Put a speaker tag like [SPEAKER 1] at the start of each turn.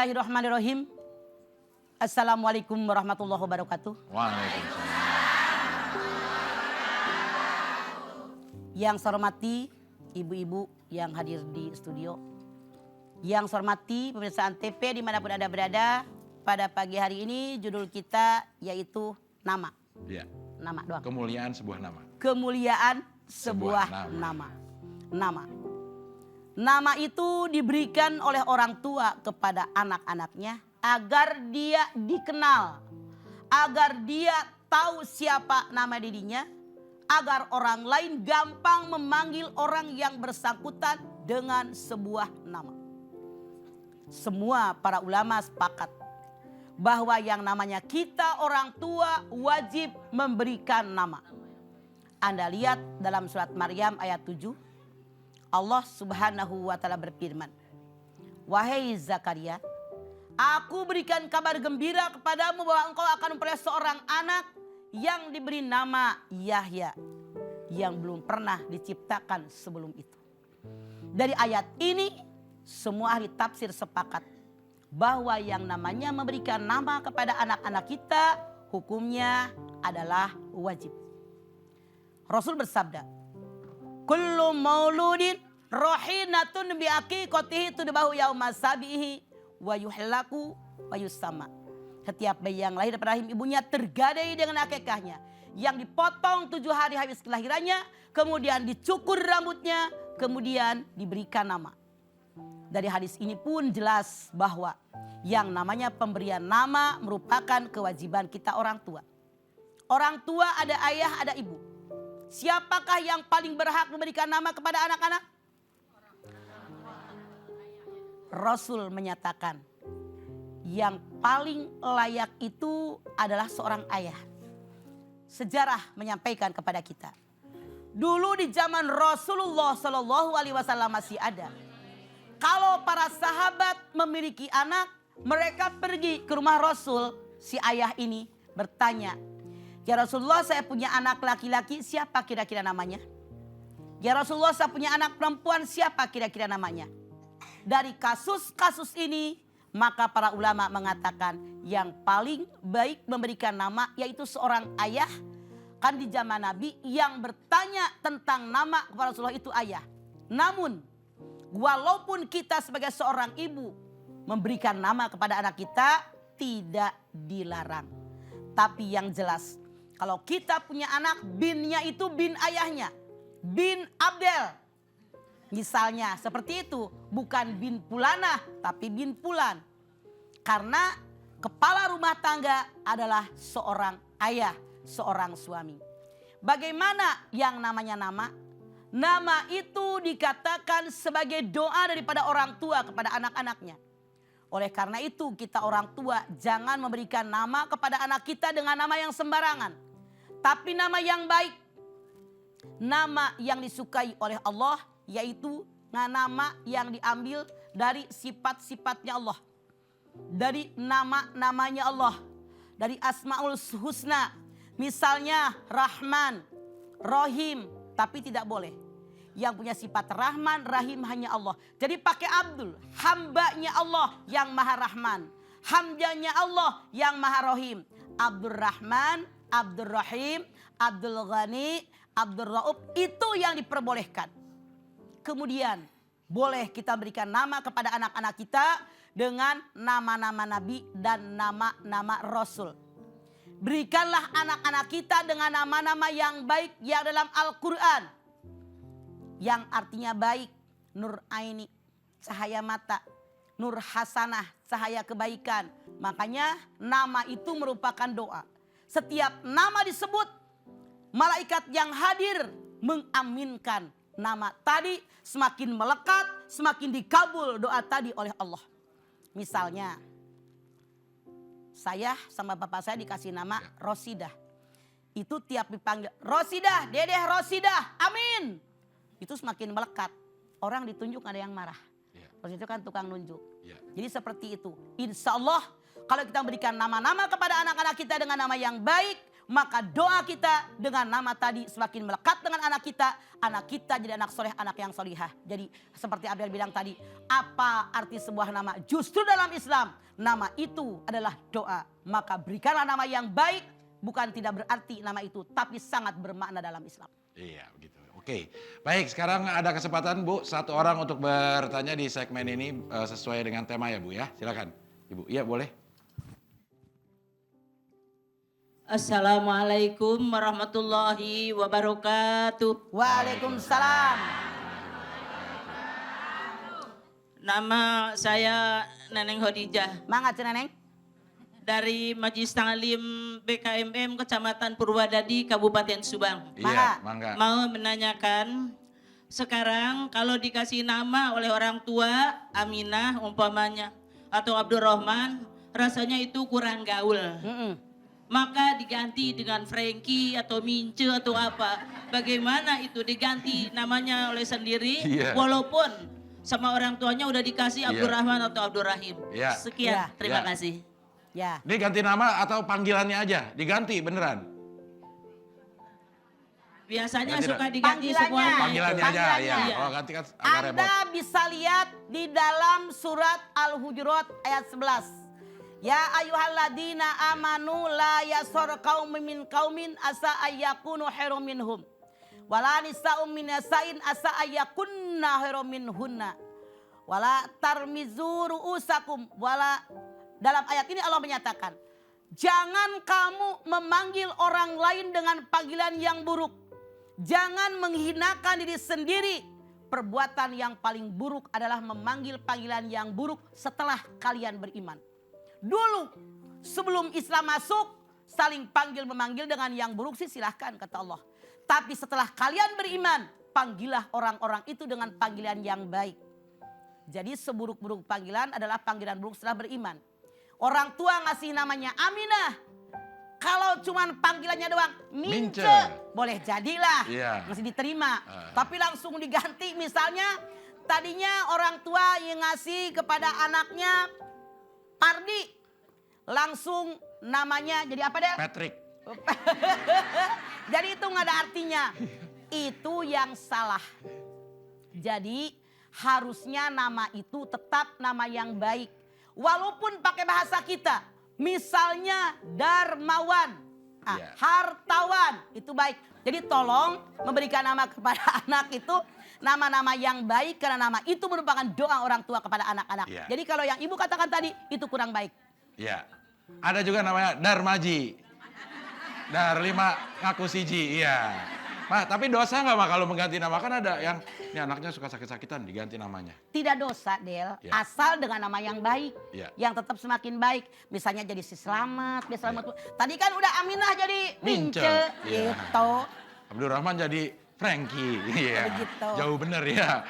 [SPEAKER 1] Bismillahirrahmanirrahim. Assalamualaikum warahmatullahi wabarakatuh.
[SPEAKER 2] Waalaikumsalam.
[SPEAKER 1] Yang saya hormati ibu-ibu yang hadir di studio. Yang saya hormati pemirsa Antv dimanapun Anda berada. Pada pagi hari ini judul kita yaitu nama.
[SPEAKER 2] Ya.
[SPEAKER 1] Nama doang.
[SPEAKER 2] Kemuliaan sebuah nama.
[SPEAKER 1] Kemuliaan sebuah nama. Nama. Nama itu diberikan oleh orang tua kepada anak-anaknya agar dia dikenal, agar dia tahu siapa nama dirinya, agar orang lain gampang memanggil orang yang bersangkutan dengan sebuah nama. Semua para ulama sepakat bahwa yang namanya kita orang tua wajib memberikan nama. Anda lihat dalam surat Maryam ayat 7. Allah Subhanahu wa taala berfirman, "Wahai Zakaria, aku berikan kabar gembira kepadamu bahwa engkau akan memperoleh seorang anak yang diberi nama Yahya, yang belum pernah diciptakan sebelum itu." Dari ayat ini semua ahli tafsir sepakat bahwa yang namanya memberikan nama kepada anak-anak kita hukumnya adalah wajib. Rasul bersabda, "Kullu mauludin rohinatun biaqiqatihi tudbahu yauma sabihi wa yuhlaku wa yusama." Setiap bayi yang lahir dari rahim ibunya tergadai dengan akikahnya, yang dipotong 7 hari habis kelahirannya, kemudian dicukur rambutnya, kemudian diberikan nama. Dari hadis ini pun jelas bahwa yang namanya pemberian nama merupakan kewajiban kita orang tua. Orang tua ada ayah, ada ibu. Siapakah yang paling berhak memberikan nama kepada anak-anak? Rasul menyatakan yang paling layak itu adalah seorang ayah. Sejarah menyampaikan kepada kita. Dulu di zaman Rasulullah SAW masih ada. Kalau para sahabat memiliki anak, mereka pergi ke rumah Rasul. Si ayah ini bertanya, "Ya Rasulullah, saya punya anak laki-laki, siapa kira-kira namanya? Ya Rasulullah, saya punya anak perempuan, siapa kira-kira namanya?" Dari kasus-kasus ini, maka para ulama mengatakan yang paling baik memberikan nama yaitu seorang ayah. Kan di zaman Nabi yang bertanya tentang nama kepada Rasulullah itu ayah. Namun, walaupun kita sebagai seorang ibu memberikan nama kepada anak kita tidak dilarang. Tapi yang jelas, kalau kita punya anak, binnya itu bin ayahnya. Bin Abdel. Misalnya seperti itu. Bukan bin Pulanah, tapi bin Pulan. Karena kepala rumah tangga adalah seorang ayah, seorang suami. Bagaimana yang namanya nama? Nama itu dikatakan sebagai doa daripada orang tua kepada anak-anaknya. Oleh karena itu kita orang tua jangan memberikan nama kepada anak kita dengan nama yang sembarangan. Tapi nama yang baik. Nama yang disukai oleh Allah yaitu nama yang diambil dari sifat-sifatnya Allah. Dari nama-namanya Allah. Dari Asmaul Husna. Misalnya Rahman, Rahim. Tapi tidak boleh. Yang punya sifat Rahman, Rahim hanya Allah. Jadi pakai Abdul. Hambanya Allah yang Maha Rahman. Hambanya Allah yang Maha Rahim. Abdul Rahman, Abdul Rahim, Abdul Ghani, Abdul Raub. Itu yang diperbolehkan. Kemudian boleh kita berikan nama kepada anak-anak kita dengan nama-nama Nabi dan nama-nama Rasul. Berikanlah anak-anak kita dengan nama-nama yang baik yang dalam Al-Quran. Yang artinya baik. Nur Aini, cahaya mata. Nur Hasanah, cahaya kebaikan. Makanya nama itu merupakan doa. Setiap nama disebut, malaikat yang hadir mengaminkan nama tadi. Semakin melekat, semakin dikabul doa tadi oleh Allah. Misalnya, saya sama bapak saya dikasih nama Rosidah. Itu tiap dipanggil, Rosidah, Dedeh Rosidah, amin. Itu semakin melekat. Orang ditunjuk ada yang marah. Rosidah itu kan tukang nunjuk. Jadi seperti itu. Insya Allah kalau kita berikan nama-nama kepada anak-anak kita dengan nama yang baik, maka doa kita dengan nama tadi semakin melekat dengan anak kita jadi anak soleh, anak yang solihah. Jadi seperti Abel bilang tadi, apa arti sebuah nama? Justru dalam Islam, nama itu adalah doa. Maka berikanlah nama yang baik, bukan tidak berarti nama itu, tapi sangat bermakna dalam Islam.
[SPEAKER 2] Iya begitu. Oke, baik sekarang ada kesempatan Bu, satu orang untuk bertanya di segmen ini sesuai dengan tema ya Bu ya. Silakan Ibu. Iya boleh.
[SPEAKER 3] Assalamualaikum warahmatullahi wabarakatuh.
[SPEAKER 1] Waalaikumsalam.
[SPEAKER 3] Nama saya Neneng Khadijah
[SPEAKER 1] Mangga Ceneneng.
[SPEAKER 3] dari Majelis Ta'lim BKMM Kecamatan Purwadadi, Kabupaten Subang.
[SPEAKER 2] Iya, mangga.
[SPEAKER 3] Mau menanyakan, sekarang kalau dikasih nama oleh orang tua, Aminah umpamanya, atau Abdurrahman, rasanya itu kurang gaul. Maka diganti dengan Frankie atau Mince atau apa. Bagaimana itu diganti namanya oleh sendiri, walaupun sama orang tuanya udah dikasih Abdurrahman atau Abdurrahim. Sekian, terima kasih.
[SPEAKER 1] Ya.
[SPEAKER 2] Ini ganti nama atau panggilannya aja? Diganti beneran?
[SPEAKER 3] Biasanya
[SPEAKER 2] Ganti
[SPEAKER 3] suka diganti semuanya.
[SPEAKER 2] Panggilannya aja, ya. Oh ganti kan agak repot.
[SPEAKER 1] Anda bisa lihat di dalam surat Al-Hujurat ayat 11. Ya ayyuhalladzina amanu la yasor qaumin min qaumin asa ayyakunu khairum minhum. Wala nisa'um min nisa'in asa ayyakunna khairum minhunna. Wala tarmizu ru'usakum. Wala, dalam ayat ini Allah menyatakan, jangan kamu memanggil orang lain dengan panggilan yang buruk. Jangan menghinakan diri sendiri. Perbuatan yang paling buruk adalah memanggil panggilan yang buruk setelah kalian beriman. Dulu sebelum Islam masuk, saling panggil memanggil dengan yang buruk sih silahkan kata Allah. Tapi setelah kalian beriman, panggillah orang-orang itu dengan panggilan yang baik. Jadi seburuk-buruk panggilan adalah panggilan buruk setelah beriman. Orang tua ngasih namanya Aminah. Kalau cuman panggilannya doang Mince, boleh jadilah, masih diterima. Tapi langsung diganti, misalnya tadinya orang tua yang ngasih kepada anaknya Pardi, langsung namanya jadi apa deh?
[SPEAKER 2] Patrick.
[SPEAKER 1] Jadi itu nggak ada artinya. Itu yang salah. Jadi harusnya nama itu tetap nama yang baik. Walaupun pakai bahasa kita. Misalnya Darmawan, hartawan, itu baik. Jadi tolong memberikan nama kepada anak itu nama-nama yang baik, karena nama itu merupakan doa orang tua kepada anak-anak. Jadi kalau yang ibu katakan tadi itu kurang baik.
[SPEAKER 2] Iya. Ada juga namanya Darmaji. Darlima ngaku siji, iya. Mah, tapi dosa nggak mah kalau mengganti nama? Kan ada yang ini anaknya suka sakit-sakitan diganti namanya.
[SPEAKER 1] Tidak dosa, Del. Asal dengan nama yang baik, yang tetap semakin baik. Misalnya jadi si Selamat, dia Selamat. Tadi kan udah Aminah jadi Mince, gitu.
[SPEAKER 2] Abdurrahman jadi Frankie, iya. Jauh bener ya.